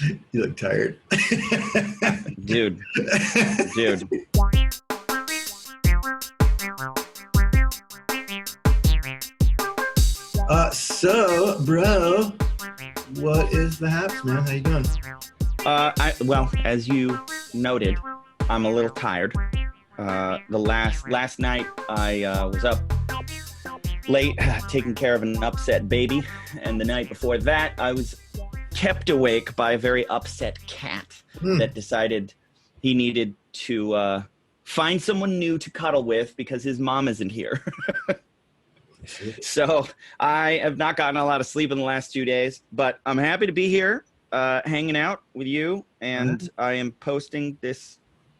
You look tired. Dude. So, bro, what is the haps, man? How you doing? Well, as you noted, I'm a little tired. The last night I was up late taking care of an upset baby, and the night before that I was kept awake by a very upset cat that decided he needed to find someone new to cuddle with because his mom isn't here. So I have not gotten a lot of sleep in the last 2 days, but I'm happy to be here hanging out with you, and I am posting this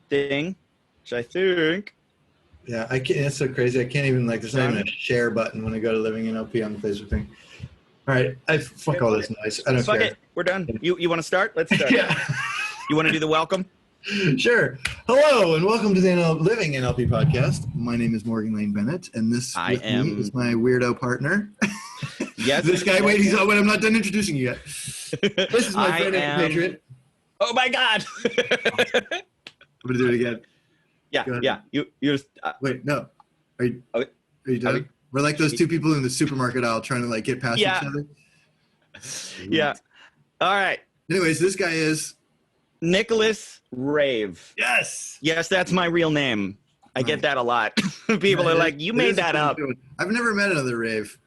thing, which I think... Yeah, I can't. It's so crazy. I can't even, like, there's not even a share button when I go to Living NLP on the Facebook thing. All right, fuck all this noise. I don't care. Fuck it, we're done. You want to start? Let's start. Yeah. You want to do the welcome? Sure. Hello, and welcome to the Living NLP podcast. My name is Morgan Lane Bennett, and this is my weirdo partner. Yes. This guy, wait, I'm not done introducing you yet. This is my friend and compatriot. Oh my God. I'm gonna do it again. Yeah. You're. Wait, no. Are you done? We're like those two people in the supermarket aisle trying to, like, get past each other. Yeah. All right. Anyways, this guy is Nicholas Rave. Yes, that's my real name. I get that a lot. People are like, "You made that up." I've never met another Rave.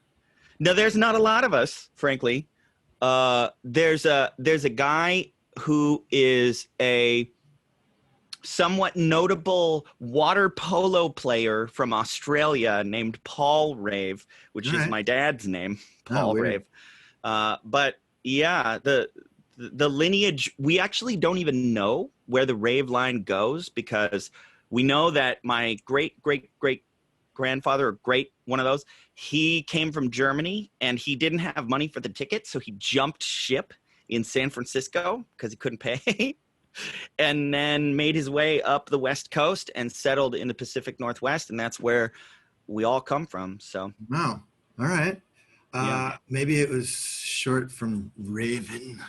No, there's not a lot of us, frankly. There's a guy who is a somewhat notable water polo player from Australia named Paul Rave, which is my dad's name, Paul Rave. But yeah, the lineage, we actually don't even know where the Rave line goes, because we know that my great grandfather, or great one of those, he came from Germany and he didn't have money for the ticket, so he jumped ship in San Francisco because he couldn't pay. And then made his way up the West Coast and settled in the Pacific Northwest, and that's where we all come from. So, wow, all right. Maybe it was short from Raven.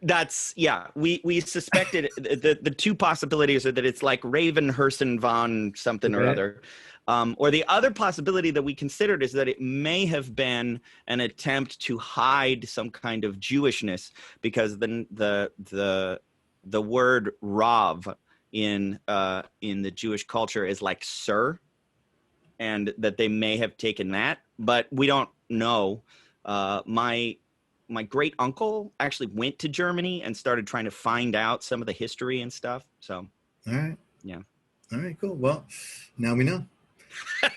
That's we suspected the two possibilities are that it's like Raven Herson von something or other, or the other possibility that we considered is that it may have been an attempt to hide some kind of Jewishness, because the word Rav in the Jewish culture is like sir, and that they may have taken that, but we don't know. My great uncle actually went to Germany and started trying to find out some of the history and stuff. So, all right. Yeah. All right, cool. Well, now we know.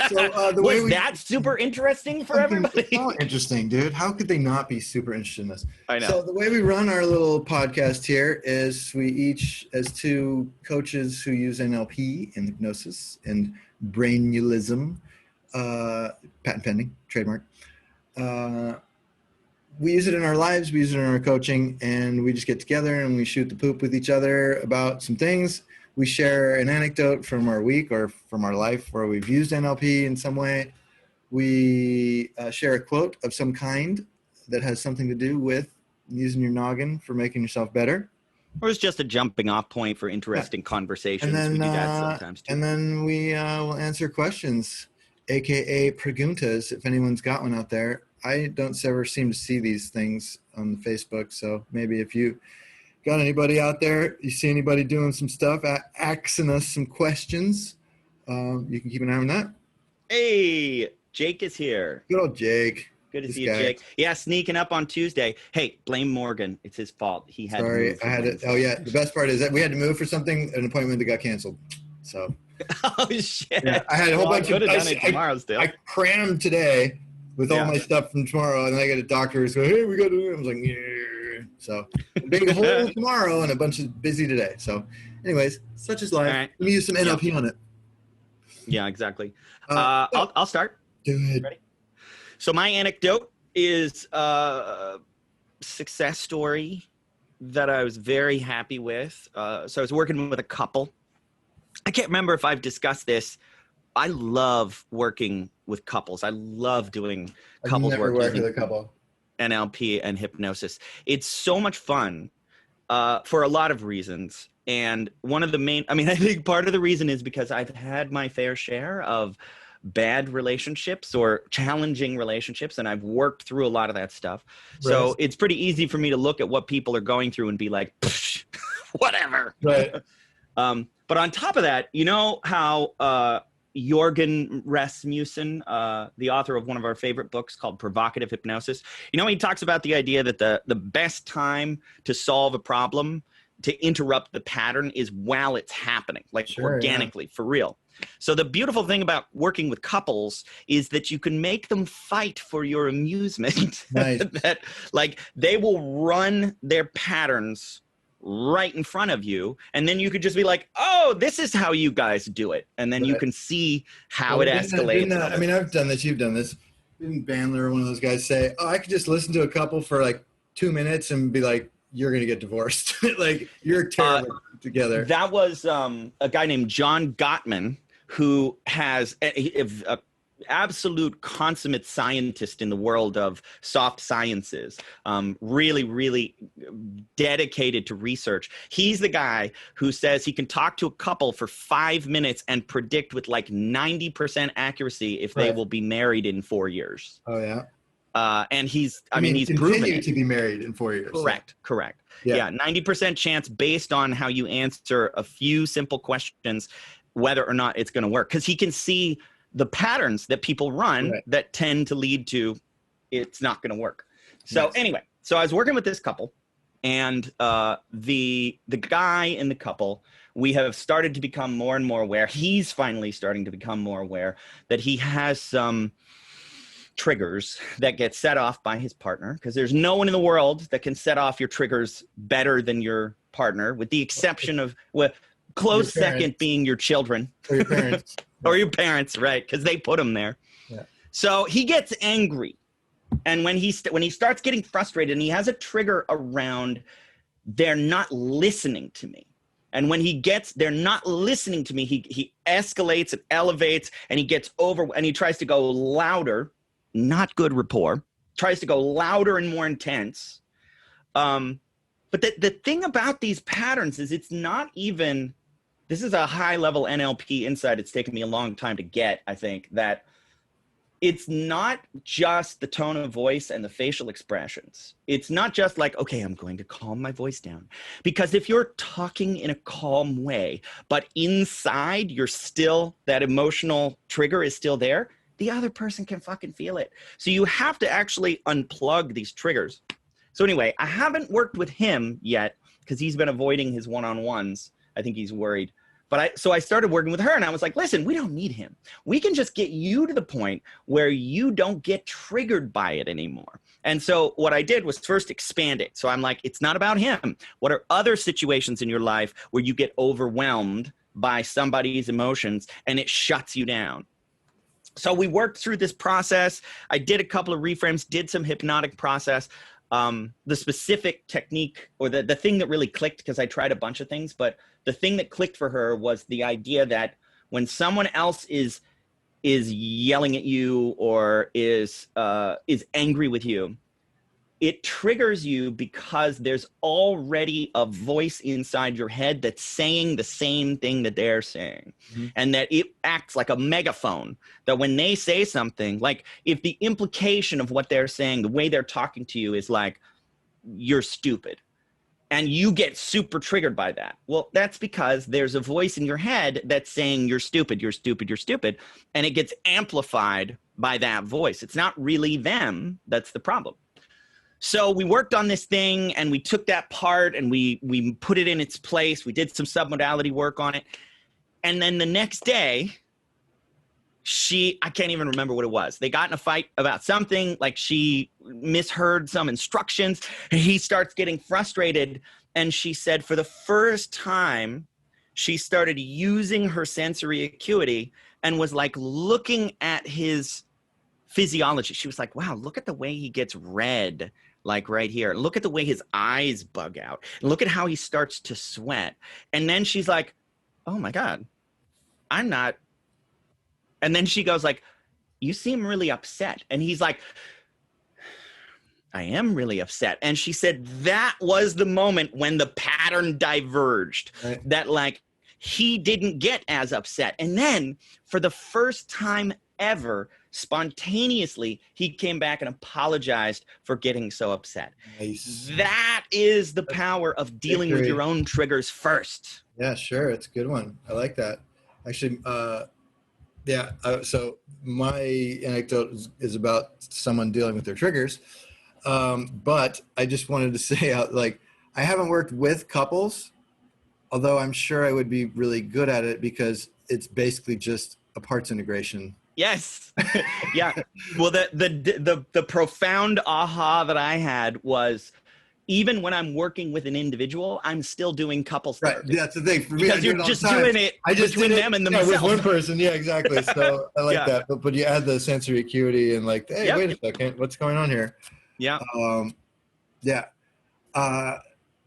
So was that super interesting for everybody? So interesting, dude. How could they not be super interested in this? I know. So the way we run our little podcast here is we each, as two coaches who use NLP and hypnosis and brainulism, patent pending, trademark, we use it in our lives, we use it in our coaching, and we just get together and we shoot the poop with each other about some things. We share an anecdote from our week or from our life where we've used NLP in some way. We share a quote of some kind that has something to do with using your noggin for making yourself better. Or it's just a jumping off point for interesting conversations. We do that sometimes too. And then we will answer questions, aka preguntas, if anyone's got one out there. I don't ever seem to see these things on Facebook, so maybe if you got anybody out there, you see anybody doing some stuff, asking us some questions, you can keep an eye on that. Hey, Jake is here. Good old Jake. Good to see you, Jake. Yeah, sneaking up on Tuesday. Hey, blame Morgan. It's his fault. He had to move. I had it. Oh, yeah. The best part is that we had to move for something, an appointment that got canceled. So. Oh, shit. Yeah, I had a whole bunch of... I crammed today with all my stuff from tomorrow, and then I got a doctor who's going, hey, we got to do it. I was like, yeah. So, being a whole tomorrow and a bunch of busy today. So, anyways, such is life. Right. Let me use some NLP on it. Yeah, exactly. I'll start. Do it. Ready? So my anecdote is a success story that I was very happy with. So I was working with a couple. I can't remember if I've discussed this. I love working with couples. I love doing couples work. I've never worked with a couple. NLP and hypnosis. It's so much fun for a lot of reasons. And one of the main, I mean, I think part of the reason is because I've had my fair share of bad relationships or challenging relationships, and I've worked through a lot of that stuff. So Right. it's pretty easy for me to look at what people are going through and be like, whatever. Right. But on top of that, you know how Jorgen Rasmussen, the author of one of our favorite books called Provocative Hypnosis, you know, he talks about the idea that the best time to solve a problem, to interrupt the pattern, is while it's happening, like organically, for real. So the beautiful thing about working with couples is that you can make them fight for your amusement. Nice. That like they will run their patterns right in front of you, and then you could just be like, oh, this is how you guys do it, and then you can see how it escalates. I mean, I've done this, you've done this. Didn't Bandler, one of those guys, say, oh, I could just listen to a couple for like 2 minutes and be like, you're gonna get divorced. Like, you're terrible together. That was a guy named John Gottman, who has a absolute consummate scientist in the world of soft sciences, really, really dedicated to research. He's the guy who says he can talk to a couple for 5 minutes and predict with like 90% accuracy if they will be married in 4 years. Oh, yeah. And he's proven it. To be married in 4 years. Correct. Yeah. 90% chance based on how you answer a few simple questions, whether or not it's going to work. Because he can see the patterns that people run that tend to lead to it's not going to work. So anyway, so I was working with this couple, and the guy in the couple, we have started to become more and more aware. He's finally starting to become more aware that he has some triggers that get set off by his partner, because there's no one in the world that can set off your triggers better than your partner, with the exception of close second being your children or your parents. Or your parents, right? Because they put him there. Yeah. So he gets angry, and when he starts getting frustrated, and he has a trigger around, they're not listening to me. And when they're not listening to me, he escalates and elevates, and he gets over, and he tries to go louder. Not good rapport. Tries to go louder and more intense. But the thing about these patterns is it's not even. This is a high-level NLP insight. It's taken me a long time to get, I think, that it's not just the tone of voice and the facial expressions. It's not just like, okay, I'm going to calm my voice down. Because if you're talking in a calm way, but inside that emotional trigger is still there, the other person can fucking feel it. So you have to actually unplug these triggers. So anyway, I haven't worked with him yet because he's been avoiding his one-on-ones. I think he's worried. So I started working with her, and I was like, listen, we don't need him. We can just get you to the point where you don't get triggered by it anymore. And so what I did was first expand it. So I'm like, it's not about him. What are other situations in your life where you get overwhelmed by somebody's emotions and it shuts you down? So we worked through this process. I did a couple of reframes, did some hypnotic process. The specific technique, or the thing that really clicked, because I tried a bunch of things, but the thing that clicked for her was the idea that when someone else is yelling at you or is angry with you, it triggers you because there's already a voice inside your head that's saying the same thing that they're saying. Mm-hmm. And that it acts like a megaphone, that when they say something, like if the implication of what they're saying, the way they're talking to you is like, you're stupid, and you get super triggered by that. Well, that's because there's a voice in your head that's saying you're stupid, you're stupid, you're stupid. And it gets amplified by that voice. It's not really them that's the problem. So we worked on this thing, and we took that part and we put it in its place. We did some submodality work on it. And then the next day, I can't even remember what it was. They got in a fight about something, like she misheard some instructions, and he starts getting frustrated. And she said for the first time, she started using her sensory acuity and was like looking at his physiology. She was like, wow, look at the way he gets red, like right here. Look at the way his eyes bug out. And look at how he starts to sweat. And then she's like, oh my God, I'm not. And then she goes like, you seem really upset. And he's like, I am really upset. And she said that was the moment when the pattern diverged, Right. that like he didn't get as upset. And then for the first time ever, spontaneously, he came back and apologized for getting so upset. Nice. That is the power of dealing with your own triggers first. Yeah, sure. It's a good one. I like that. Actually, so my anecdote is about someone dealing with their triggers. But I just wanted to say out, like, I haven't worked with couples, although I'm sure I would be really good at it because it's basically just a parts integration. Yes. Yeah. Well, the profound aha that I had was, even when I'm working with an individual, I'm still doing couples Right. therapy. That's the thing. For me, Because you're just doing it between them and themselves. with one person. Yeah, exactly. So I like Yeah. that. But you add the sensory acuity and like, hey, Yep. wait a second, what's going on here? Yeah. Yeah.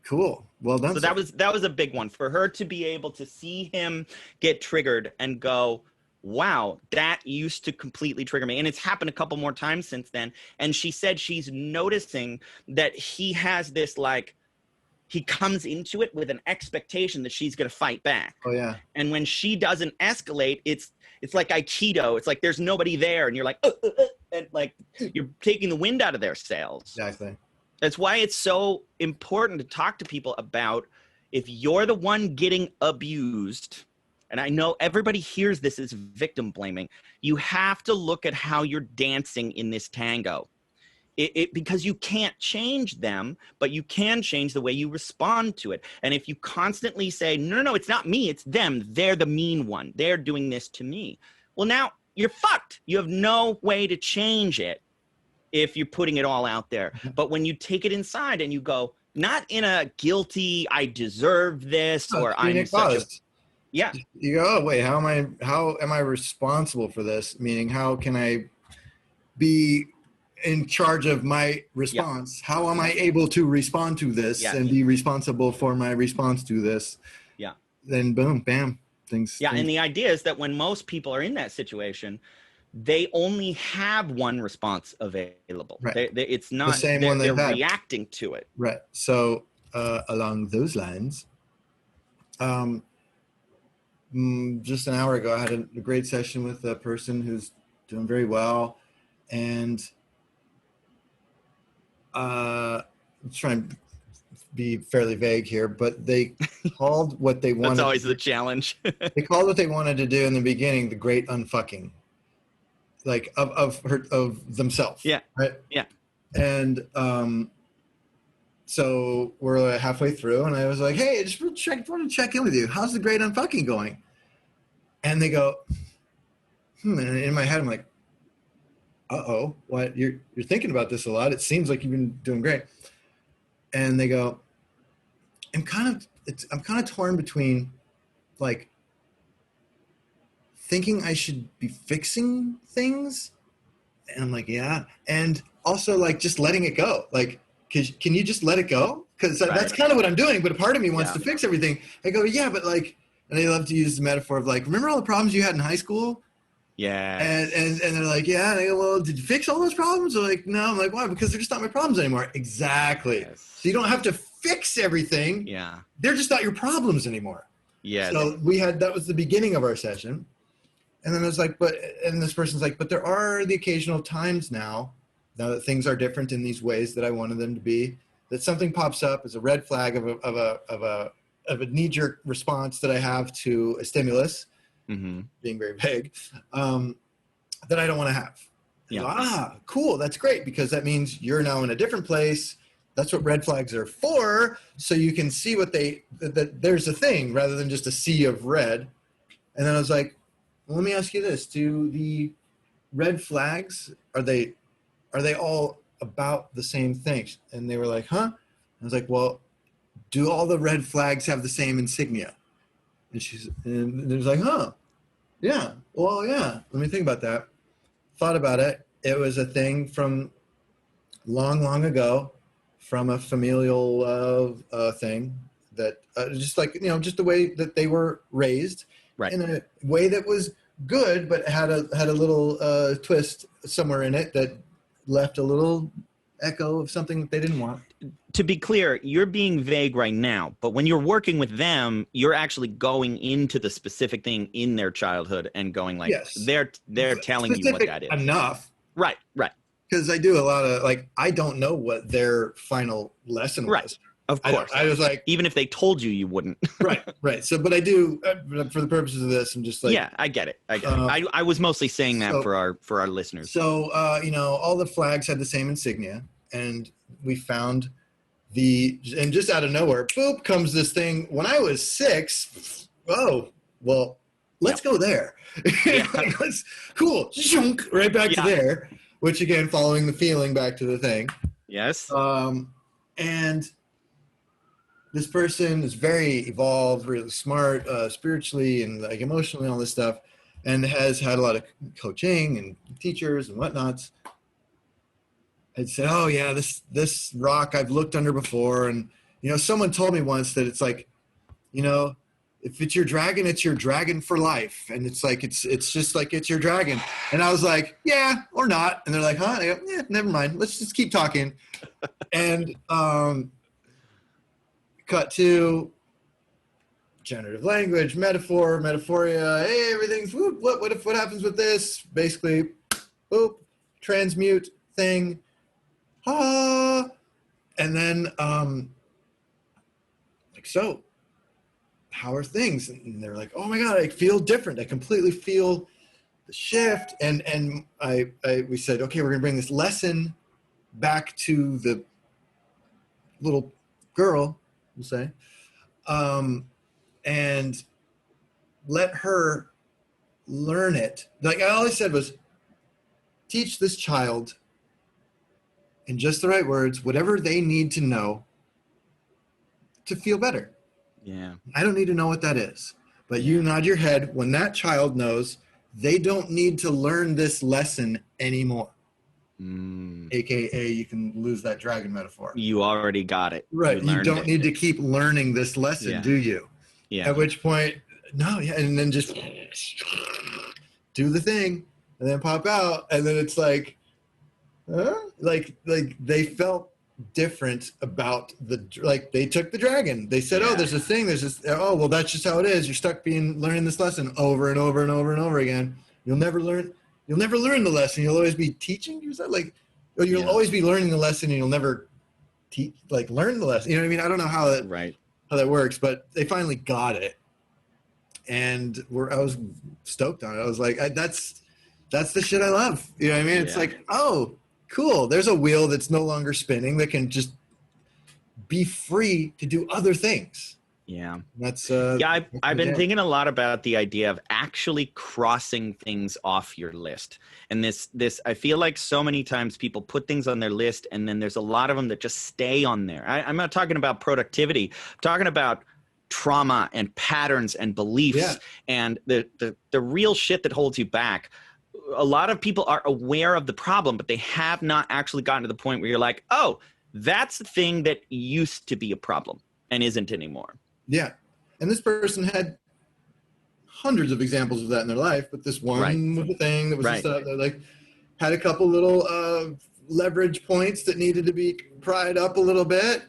Cool. Well done. So that was a big one for her to be able to see him get triggered and go, wow, that used to completely trigger me. And it's happened a couple more times since then. And she said she's noticing that he has this, like, he comes into it with an expectation that she's going to fight back. Oh yeah. And when she doesn't escalate, it's like Aikido. It's like there's nobody there, and you're like, and like you're taking the wind out of their sails. Exactly. That's why it's so important to talk to people about, if you're the one getting abused, and I know everybody hears this as victim blaming, you have to look at how you're dancing in this tango. Because you can't change them, but you can change the way you respond to it. And if you constantly say, no, it's not me, it's them, they're the mean one, they're doing this to me, well, now you're fucked. You have no way to change it if you're putting it all out there. But when you take it inside and you go, not in a guilty, I deserve this, or I'm such a... Yeah. You go, oh, wait, how am I responsible for this? Meaning, how can I be in charge of my response? Yeah. How am I able to respond to this and be responsible for my response to this? Yeah. Then boom, bam, things. Yeah. And the idea is that when most people are in that situation, they only have one response available. Right. It's not the same one they're reacting to it. Right. So along those lines, just an hour ago, I had a great session with a person who's doing very well, and I'm trying to be fairly vague here, but they called what they wanted. That's always the challenge. They called what they wanted to do in the beginning the great unfucking, like of themselves. Yeah. Right. Yeah. And so we're halfway through, and I was like, "Hey, I just want to check in with you. How's the great unfucking going?" And they go, And in my head, I'm like, "Uh-oh, what? You're thinking about this a lot. It seems like you've been doing great." And they go, I'm kind of torn between, like, thinking I should be fixing things, and I'm like, yeah, and also like just letting it go. Like, can you just let it go? Because that's kind of what I'm doing. But a part of me wants to fix everything. I go, yeah, but like, and they love to use the metaphor of like, remember all the problems you had in high school? Yeah. And they're like, yeah. And I go, well, did you fix all those problems? They're like, no. I'm like, why? Because they're just not my problems anymore. Exactly. Yes. So you don't have to fix everything. Yeah. They're just not your problems anymore. Yeah. So that was the beginning of our session. And then I was like, and this person's like, but there are the occasional times now that things are different in these ways that I wanted them to be, that something pops up as a red flag of a knee-jerk response that I have to a stimulus, being very vague, that I don't want to have. Yeah. Go, cool. That's great, because that means you're now in a different place. That's what red flags are for. So you can see that there's a thing rather than just a sea of red. And then I was like, well, let me ask you this. Do the red flags, are they all about the same things? And they were like, huh? I was like, well, do all the red flags have the same insignia? And it was like, huh? Yeah. Well, yeah. Let me think about that. Thought about it. It was a thing from long, long ago, from a familial thing that just like, just the way that they were raised. Right. In a way that was good, but had a little twist somewhere in it that left a little echo of something that they didn't want. To be clear, you're being vague right now, but when you're working with them, you're actually going into the specific thing in their childhood and going like, Yes. they're telling you what that is. Enough. Right. Because I do a lot of like, I don't know what their final lesson was. Right. Of course. I was like, even if they told you, you wouldn't. right. So, but I do, for the purposes of this, I'm just like, yeah, I get it. I was mostly saying that for our listeners. So, all the flags had the same insignia, and we found and just out of nowhere, boop, comes this thing. When I was 6, oh, well, let's go there. Yeah. Cool. Right back to there, which again, following the feeling back to the thing. Yes. And this person is very evolved, really smart, spiritually and like emotionally, all this stuff, and has had a lot of coaching and teachers and whatnots. I'd say, oh yeah, this rock I've looked under before. And, someone told me once that it's like, if it's your dragon for life. And it's like, it's just like, it's your dragon. And I was like, yeah, or not. And they're like, huh? And I go, yeah, never mind. Let's just keep talking. And, cut to generative language, metaphoria. Hey, everything's whoop, what happens with this? Basically, boop, transmute thing. And then so how are things? And they're like, oh my God, I feel different. I completely feel the shift. And we said, okay, we're gonna bring this lesson back to the little girl, we'll say, and let her learn it. Like all I said was, teach this child in just the right words, whatever they need to know to feel better. Yeah. I don't need to know what that is, but you nod your head when that child knows they don't need to learn this lesson anymore. AKA, you can lose that dragon metaphor. You already got it. Right. You don't need to keep learning this lesson, do you? Yeah. At which point, no, yeah. And then just do the thing and then pop out. And then it's like, like they felt different about they took the dragon. They said, oh, there's a thing. There's this, oh, well, that's just how it is. You're stuck learning this lesson over and over and over and over again. You'll never learn the lesson. You'll always be teaching yourself. You'll always be learning the lesson and you'll never learn the lesson. You know what I mean? I don't know how that works, but they finally got it. And I was stoked on it. I was like, that's the shit I love. You know what I mean? It's like, oh, cool. There's a wheel that's no longer spinning that can just be free to do other things. Yeah. That's I've been thinking a lot about the idea of actually crossing things off your list. And this I feel like so many times people put things on their list and then there's a lot of them that just stay on there. I'm not talking about productivity. I'm talking about trauma and patterns and beliefs and the real shit that holds you back. A lot of people are aware of the problem, but they have not actually gotten to the point where you're like, oh, that's the thing that used to be a problem and isn't anymore. Yeah. And this person had hundreds of examples of that in their life, but this one was the thing that was just had a couple little leverage points that needed to be pried up a little bit,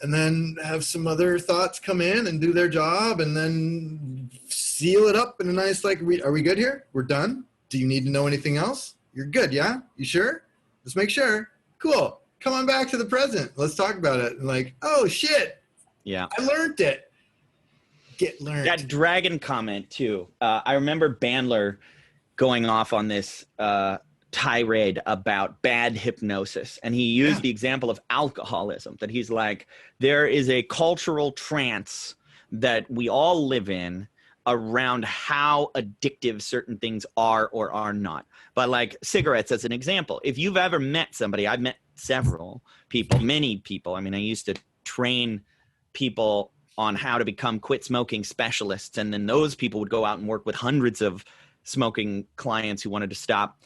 and then have some other thoughts come in and do their job, and then seal it up in a nice, are we good here? We're done? Do you need to know anything else? You're good, yeah? You sure? Let's make sure. Cool. Come on back to the present. Let's talk about it. And oh shit. Yeah. I learned it. Get learned. That dragon comment too. I remember Bandler going off on this tirade about bad hypnosis. And he used the example of alcoholism, that he's like, there is a cultural trance that we all live in around how addictive certain things are or are not. But cigarettes as an example, if you've ever met somebody, I've met several people, many people. I mean, I used to train people on how to become quit smoking specialists. And then those people would go out and work with hundreds of smoking clients who wanted to stop.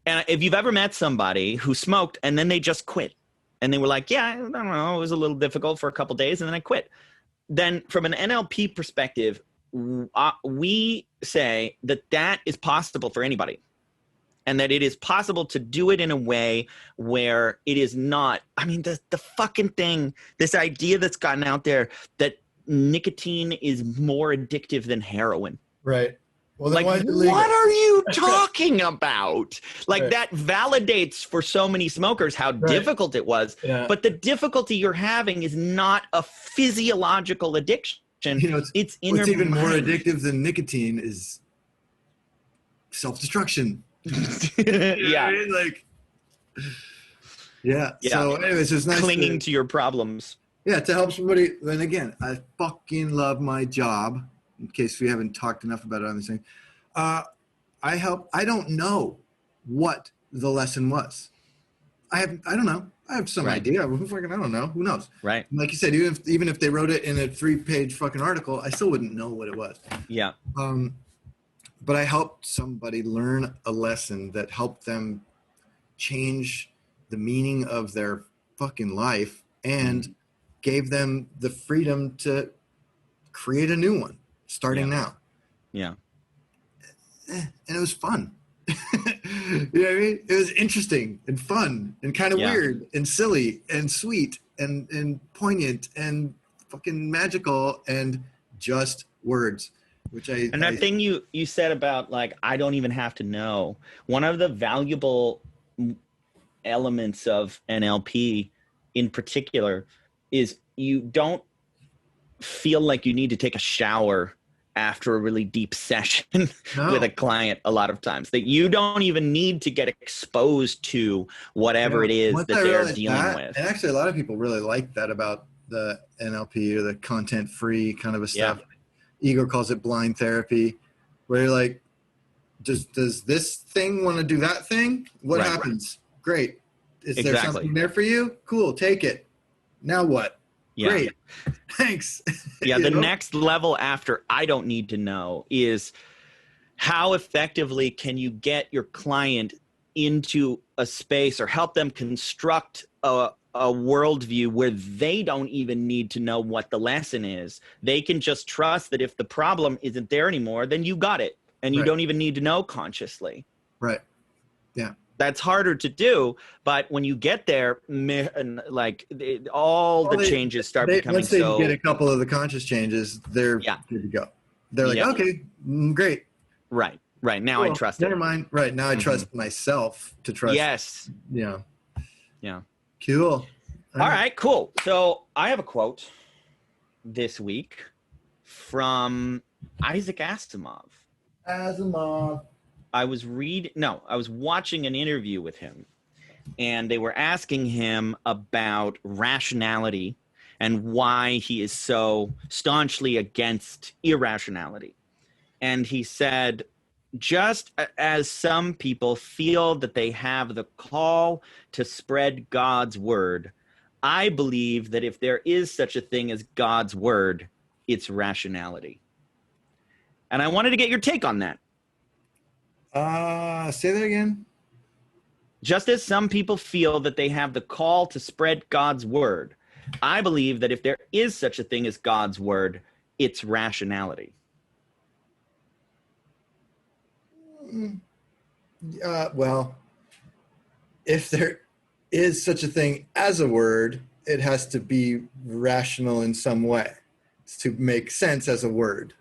And if you've ever met somebody who smoked and then they just quit and they were like, yeah, I don't know, it was a little difficult for a couple of days and then I quit. Then from an NLP perspective, we say that is possible for anybody. and that it is possible to do it in a way where it is not, I mean, the fucking thing, this idea that's gotten out there that nicotine is more addictive than heroin. Right. Well, then Like, why is it legal? what are you talking about? Like, Right. that validates for so many smokers how difficult it was. Yeah. But the difficulty you're having is not a physiological addiction. You know, It's in what's your even more mind. addictive than nicotine is self-destruction. Yeah. Like, yeah. So anyways, it's nice clinging to your problems. Yeah, to help somebody. Then again, I fucking love my job. In case we haven't talked enough about it on this thing, I don't know what the lesson was. I don't know. I have some idea. I don't know. Who knows? Right. Like you said, even if they wrote it in a 3-page fucking article, I still wouldn't know what it was. Yeah. But I helped somebody learn a lesson that helped them change the meaning of their fucking life and gave them the freedom to create a new one starting now. Yeah. And it was fun. You know what I mean? It was interesting and fun and kind of weird and silly and sweet and poignant and fucking magical and just words. And that thing you said about, like, I don't even have to know. One of the valuable elements of NLP in particular is you don't feel like you need to take a shower after a really deep session with a client a lot of times. That you don't even need to get exposed to whatever it is that they're dealing with. And actually, a lot of people really like that about the NLP or the content-free kind of a stuff. Ego calls it blind therapy, where you're like, does this thing want to do that thing? What happens? Great. Is there something there for you? Cool, take it. Now what? Great. Thanks. Yeah, the next level after I don't need to know is how effectively can you get your client into a space or help them construct a worldview where they don't even need to know what the lesson is. They can just trust that if the problem isn't there anymore, then you got it. And you don't even need to know consciously. Right. Yeah. That's harder to do, but when you get there, like all the changes start becoming once they get a couple of the conscious changes, they're good to go. They're like, okay, great. Right. Now I trust Never mind. Right. Now I trust myself to trust. Yes. Yeah. Yeah. Cool. All right, cool. So I have a quote this week from Isaac Asimov. I was watching an interview with him, and they were asking him about rationality and why he is so staunchly against irrationality. And he said, just as some people feel that they have the call to spread God's word, I believe that if there is such a thing as God's word, it's rationality. And I wanted to get your take on that. Say that again. Just as some people feel that they have the call to spread God's word, I believe that if there is such a thing as God's word, it's rationality. Well, if there is such a thing as a word, it has to be rational in some way to make sense as a word.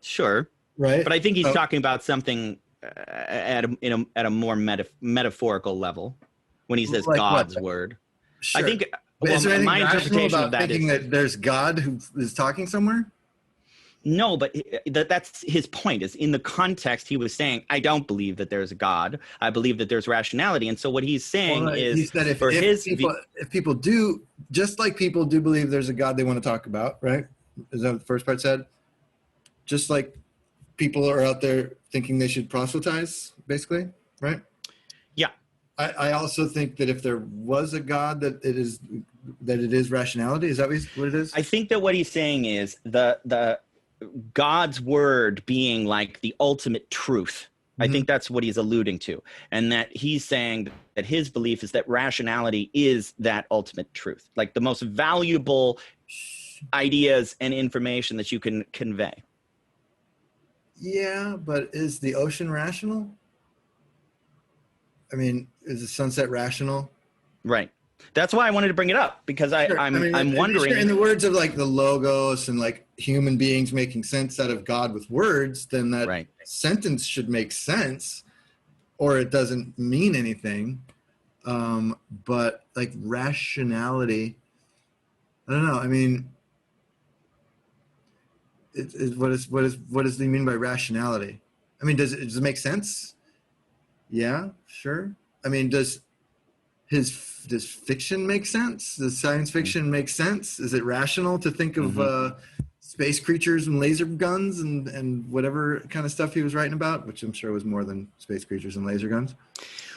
Sure. Right. But I think he's talking about something at a more metaphorical level when he says like God's word. Sure. I think my interpretation of that thinking that there's God who is talking somewhere. No, but that's his point. Is in the context he was saying, I don't believe that there's a God. I believe that there's rationality. And so what he's saying is, he said if people do, just like people do believe there's a God they want to talk about, right? Is that what the first part said? Just like people are out there thinking they should proselytize, basically, right? Yeah. I also think that if there was a God, that it is rationality. Is that what it is? I think that what he's saying is the God's word being like the ultimate truth. Mm-hmm. I think that's what he's alluding to. And that he's saying that his belief is that rationality is that ultimate truth, like the most valuable ideas and information that you can convey. Yeah, but is the ocean rational? I mean, is the sunset rational? Right. That's why I wanted to bring it up, because Sure. I'm wondering. In the words of like the logos and like human beings making sense out of God with words, then that Right. sentence should make sense, or it doesn't mean anything. But like rationality, I don't know. I mean, what does he mean by rationality? I mean, does it make sense? Yeah, sure. I mean, does fiction make sense? Does science fiction make sense? Is it rational to think of space creatures and laser guns and whatever kind of stuff he was writing about, which I'm sure was more than space creatures and laser guns?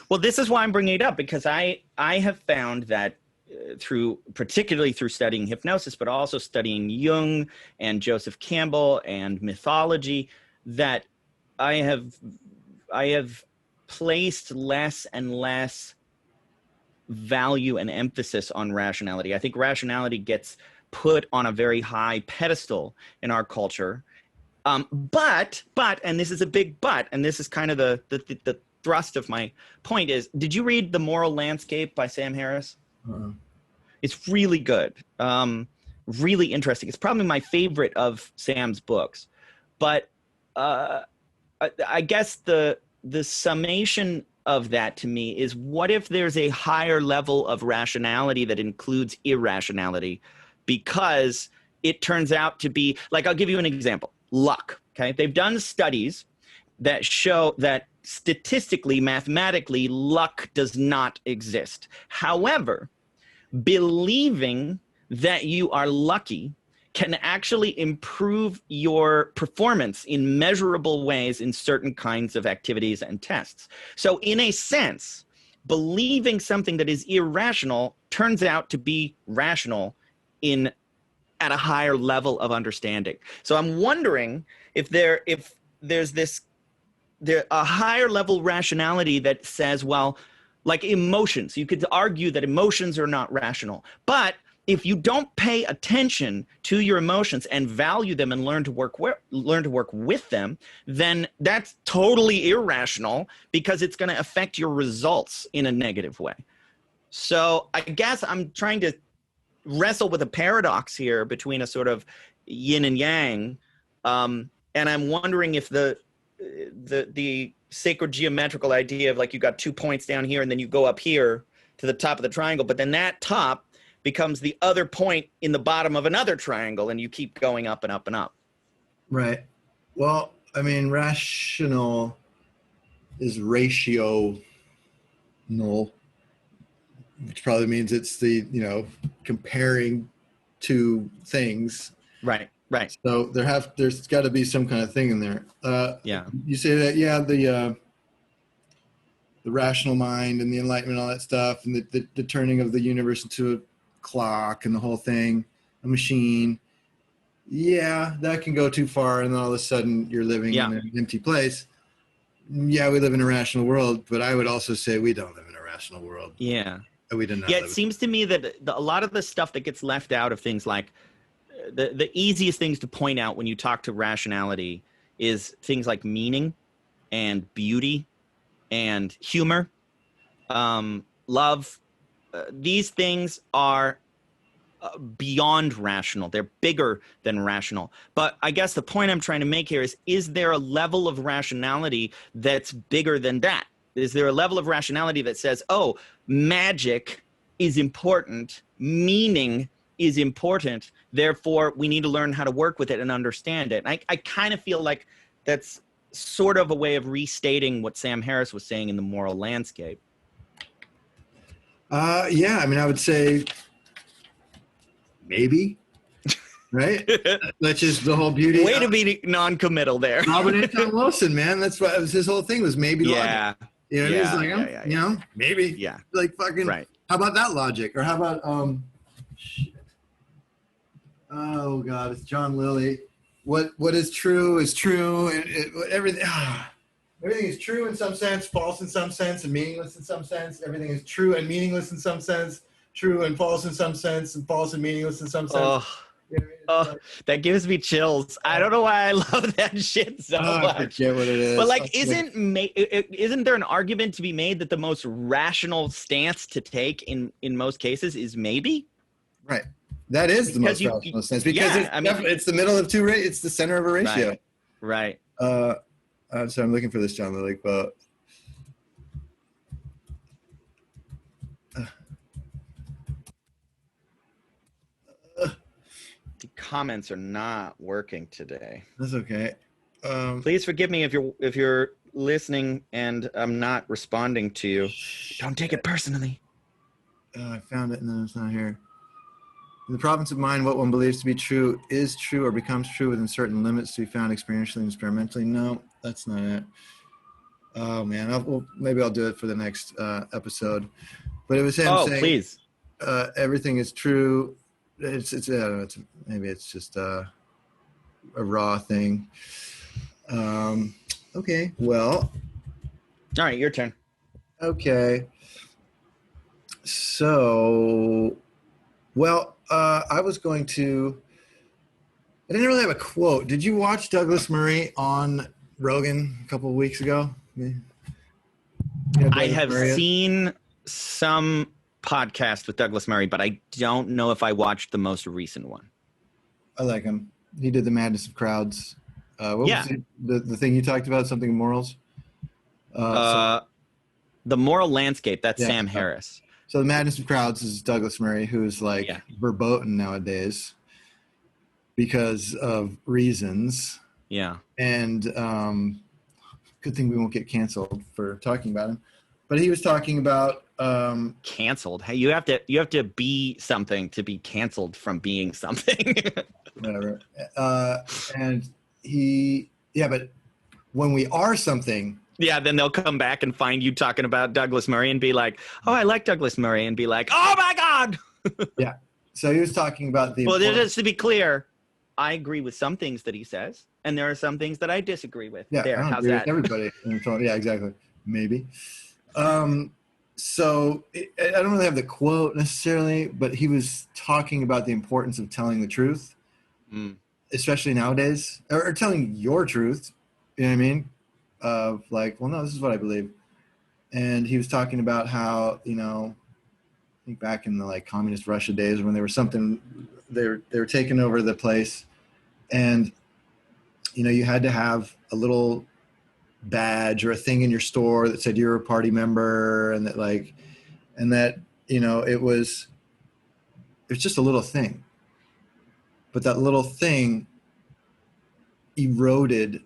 Well, this is why I'm bringing it up, because I have found that particularly through studying hypnosis, but also studying Jung and Joseph Campbell and mythology, that I have placed less and less value and emphasis on rationality. I think rationality gets put on a very high pedestal in our culture. But, and this is a big but, and this is kind of the thrust of my point is, did you read The Moral Landscape by Sam Harris? It's really good. Really interesting. It's probably my favorite of Sam's books. But I guess the summation of that to me is, what if there's a higher level of rationality that includes irrationality? Because it turns out to be, like, I'll give you an example. Luck. Okay. They've done studies that show that statistically, mathematically, luck does not exist. However, believing that you are lucky can actually improve your performance in measurable ways in certain kinds of activities and tests. So in a sense, believing something that is irrational turns out to be rational at a higher level of understanding. So I'm wondering if there's a higher level rationality that says, well, like emotions, you could argue that emotions are not rational, but if you don't pay attention to your emotions and value them and learn to work with them, then that's totally irrational, because it's going to affect your results in a negative way. So I guess I'm trying to wrestle with a paradox here between a sort of yin and yang, and I'm wondering if the sacred geometrical idea of, like, you got 2 points down here and then you go up here to the top of the triangle, but then that top becomes the other point in the bottom of another triangle, and you keep going up and up and up. Right. Well, I mean, rational is ratio null, which probably means it's the, comparing two things. Right. Right. So there's got to be some kind of thing in there. Yeah. You say that, yeah, the rational mind and the enlightenment, all that stuff, and the turning of the universe into a clock and the whole thing, a machine. Yeah, that can go too far, and then all of a sudden you're living in an empty place. Yeah, we live in a rational world, but I would also say we don't live in a rational world. Yeah. We do not. Yeah, it seems to me that a lot of the stuff that gets left out of things, like the easiest things to point out when you talk to rationality is things like meaning and beauty and humor, love. These things are beyond rational. They're bigger than rational. But I guess the point I'm trying to make here is there a level of rationality that's bigger than that? Is there a level of rationality that says, oh, magic is important, meaning is important, therefore we need to learn how to work with it and understand it? And I kind of feel like that's sort of a way of restating what Sam Harris was saying in The Moral Landscape. Yeah, I mean, I would say maybe, right? That's just the whole beauty. Way to be non-committal there. Robert Anton Wilson, man. That's what his whole thing was, maybe logic. You know what I mean? It's like, maybe. Yeah. Like fucking, right. How about that logic? Or how about, shit. Oh God, it's John Lilly. What is true is true, and everything is true in some sense, false in some sense, and meaningless in some sense. Everything is true and meaningless in some sense, true and false in some sense, and false and meaningless in some sense. Oh. You know what I mean? Oh, that gives me chills. I don't know why I love that shit so I much. forget what it is. But like, isn't there an argument to be made that the most rational stance to take in most cases is maybe? Right. That is the Because most rational sense because it's the middle of two. It's the center of a ratio. Right. So I'm looking for this John Lilly quote. The comments are not working today. That's okay. Please forgive me if you're listening and I'm not responding to you. Don't take it personally. I found it and then it's not here. In the province of mind, what one believes to be true is true or becomes true within certain limits to be found experientially and experimentally. No, that's not it. Oh man, maybe I'll do it for the next episode. But it was him saying, please. Everything is true. It's I don't know, maybe it's just a raw thing. Okay, well. All right, your turn. Okay. So, well, I was going to. I didn't really have a quote. Did you watch Douglas Murray on Rogan a couple of weeks ago? You know, I have seen some podcast with Douglas Murray, but I don't know if I watched the most recent one. I like him. He did The Madness of Crowds. What was the thing you talked about? Something morals? The Moral Landscape. That's Sam Harris. So The Madness of Crowds is Douglas Murray, who's like verboten nowadays because of reasons. Yeah. And good thing we won't get canceled for talking about him. But he was talking about canceled. Hey, you have to be something to be canceled from being something. Whatever. And but when we are something. Yeah, then they'll come back and find you talking about Douglas Murray and be like, "Oh, I like Douglas Murray," and be like, "Oh my God." Yeah. So he was talking about the. Well, just to be clear, I agree with some things that he says, and there are some things that I disagree with. Yeah, there. How's that? Everybody. Yeah, exactly. Maybe. So I don't really have the quote necessarily, but he was talking about the importance of telling the truth, especially nowadays, or telling your truth. You know what I mean? Of like, well, no, this is what I believe. And he was talking about how, I think back in the like communist Russia days when there was something, they were taking over the place, and you had to have a little badge or a thing in your store that said you're a party member, and that it was just a little thing, but that little thing eroded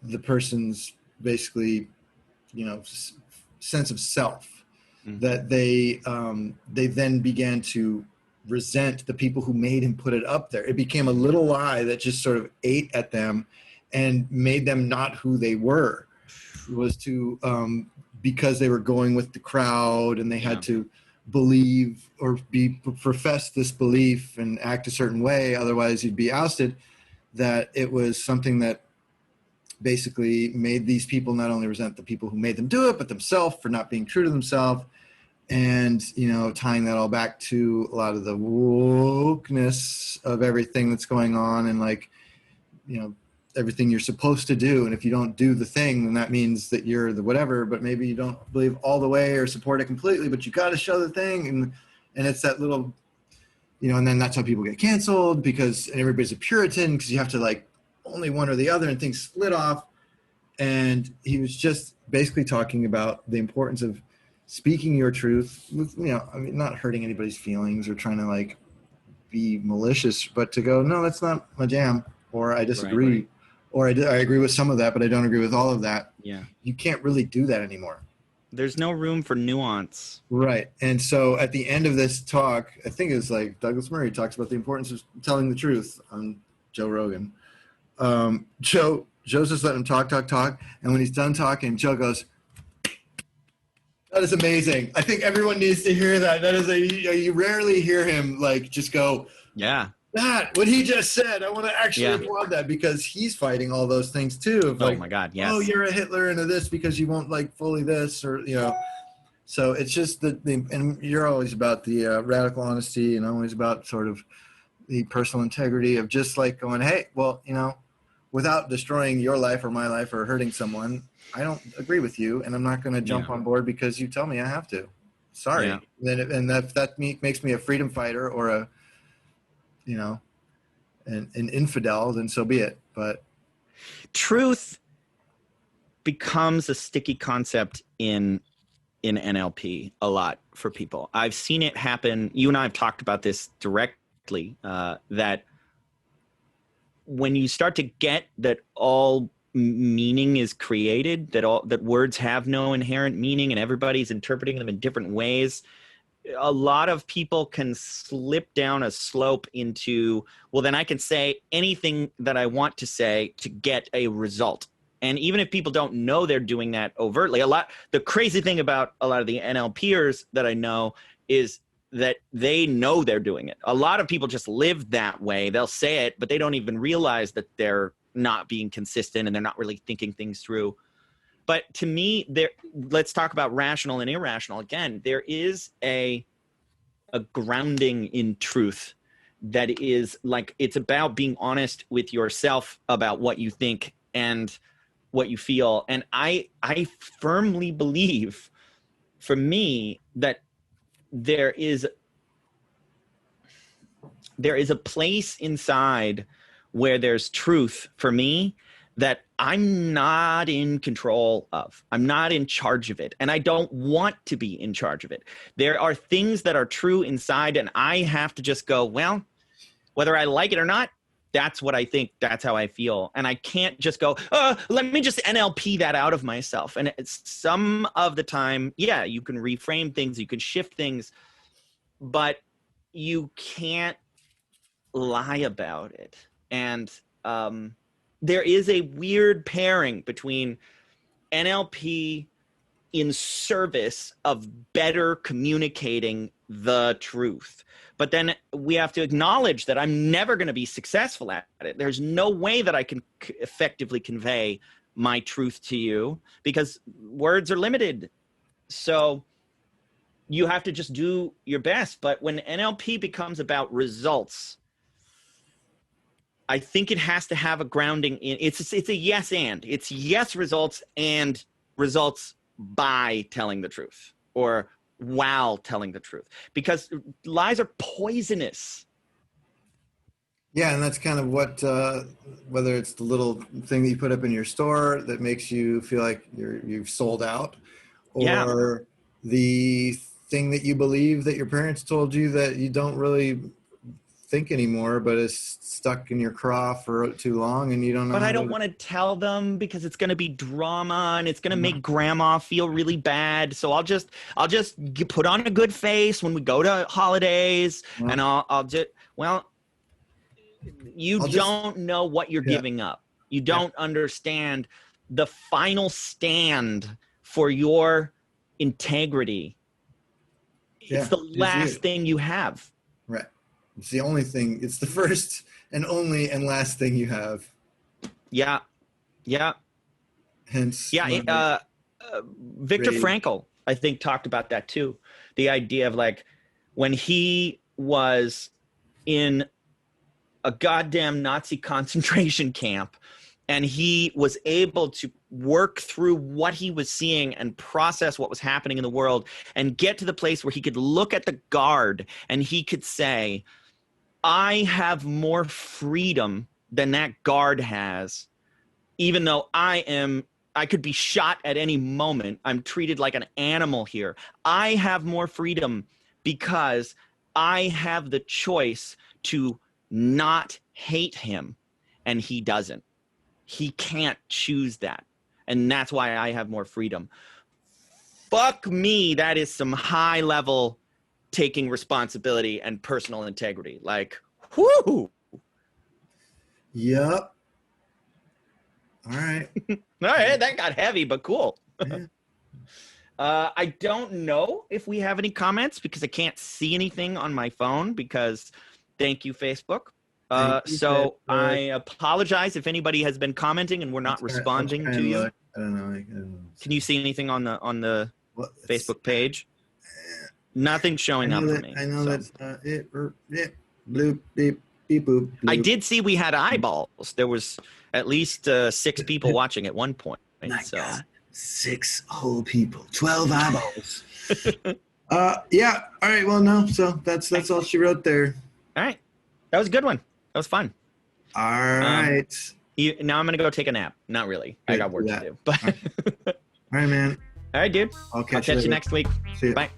the person's basically sense of self, that they then began to resent the people who made him put it up there. It became a little lie that just sort of ate at them and made them not who they were. It was because they were going with the crowd, and they had to believe or profess this belief and act a certain way, otherwise you'd be ousted. That it was something that basically made these people not only resent the people who made them do it, but themselves for not being true to themselves. And, tying that all back to a lot of the wokeness of everything that's going on, and everything you're supposed to do. And if you don't do the thing, then that means that you're the whatever, but maybe you don't believe all the way or support it completely, but you got to show the thing. And it's that little, and then that's how people get canceled, because everybody's a Puritan, because you have to like only one or the other, and things split off. And he was just basically talking about the importance of speaking your truth with, not hurting anybody's feelings or trying to like be malicious, but to go, no, that's not my jam, or I disagree, right. Or I agree with some of that, but I don't agree with all of that. Yeah. You can't really do that anymore. There's no room for nuance. Right. And so at the end of this talk, I think it was like Douglas Murray talks about the importance of telling the truth on Joe Rogan. Joe's just letting him talk. And when he's done talking, Joe goes, "That is amazing. I think everyone needs to hear that. That is you rarely hear him like just go, yeah, that, what he just said, I want to actually applaud that," because he's fighting all those things too. Of like, oh my God, yes. Oh, you're a Hitler and a this because you won't like fully this, or, So it's just and you're always about the radical honesty, and always about sort of, the personal integrity of just like going, hey, well, you know, without destroying your life or my life or hurting someone, I don't agree with you, and I'm not going to jump on board because you tell me I have to. Sorry. Yeah. And if that makes me a freedom fighter or a, you know, an infidel, then so be it. But Truth becomes a sticky concept in NLP a lot for people. I've seen it happen. You and I have talked about this directly, that when you start to get that all meaning is created, that words have no inherent meaning and everybody's interpreting them in different ways, a lot of people can slip down a slope into, well, then I can say anything that I want to say to get a result. And even if people don't know they're doing that overtly, the crazy thing about a lot of the NLPers that I know is that they know they're doing it. A lot of people just live that way. They'll say it, but they don't even realize that they're not being consistent and they're not really thinking things through. But to me, let's talk about rational and irrational. Again, there is a grounding in truth that is like, it's about being honest with yourself about what you think and what you feel. And I firmly believe, for me, that there is a place inside where there's truth for me that I'm not in control of. I'm not in charge of it. And I don't want to be in charge of it. There are things that are true inside, and I have to just go, well, whether I like it or not, that's what I think. That's how I feel. And I can't just go, let me just NLP that out of myself. And it's some of the time, yeah, you can reframe things, you can shift things, but you can't lie about it. And there is a weird pairing between NLP in service of better communicating the truth. But then we have to acknowledge that I'm never going to be successful at it. There's no way that I can effectively convey my truth to you because words are limited. So you have to just do your best. But when NLP becomes about results, I think it has to have a grounding in it's a yes and. It's yes results and results by telling the truth or while telling the truth, because lies are poisonous. yeah, and that's kind of what, whether it's the little thing that you put up in your store that makes you feel like you've sold out, or the thing that you believe that your parents told you that you don't really think anymore, but it's stuck in your craw for too long and you don't know. But I don't want to tell them because it's going to be drama and it's going to make grandma feel really bad. So I'll just put on a good face when we go to holidays, and I'll just, well, you don't know what you're giving up. You don't understand the final stand for your integrity. It's the last thing you have. Right. It's the only thing. It's the first and only and last thing you have. Yeah. Yeah. Hence. Yeah. Viktor Frankl, I think, talked about that too. The idea of like when he was in a goddamn Nazi concentration camp and he was able to work through what he was seeing and process what was happening in the world and get to the place where he could look at the guard and he could say, I have more freedom than that guard has, even though I could be shot at any moment. I'm treated like an animal here. I have more freedom because I have the choice to not hate him, and he doesn't. He can't choose that, and that's why I have more freedom. Fuck me, that is some high level taking responsibility and personal integrity. Like, whoo. Yep. All right. All right, that got heavy, but cool. Yeah. I don't know if we have any comments because I can't see anything on my phone because thank you, Facebook. So I apologize if anybody has been commenting and we're not responding to you. I don't know. Can you see anything on the Facebook page? Nothing showing up for me. I know that's it. Bloop, beep. Beep boop. I bloop. did see we had eyeballs. There was at least 6 people watching at one point. My So God, 6 whole people, 12 eyeballs. Yeah. All right. Well, no. So that's all she wrote there. all right, that was a good one. That was fun. All right. Now I'm gonna go take a nap. Not really. I Good, got work do to that. do. But All right, man. all right, dude. I'll I'll catch catch you later. next week. See ya. Bye.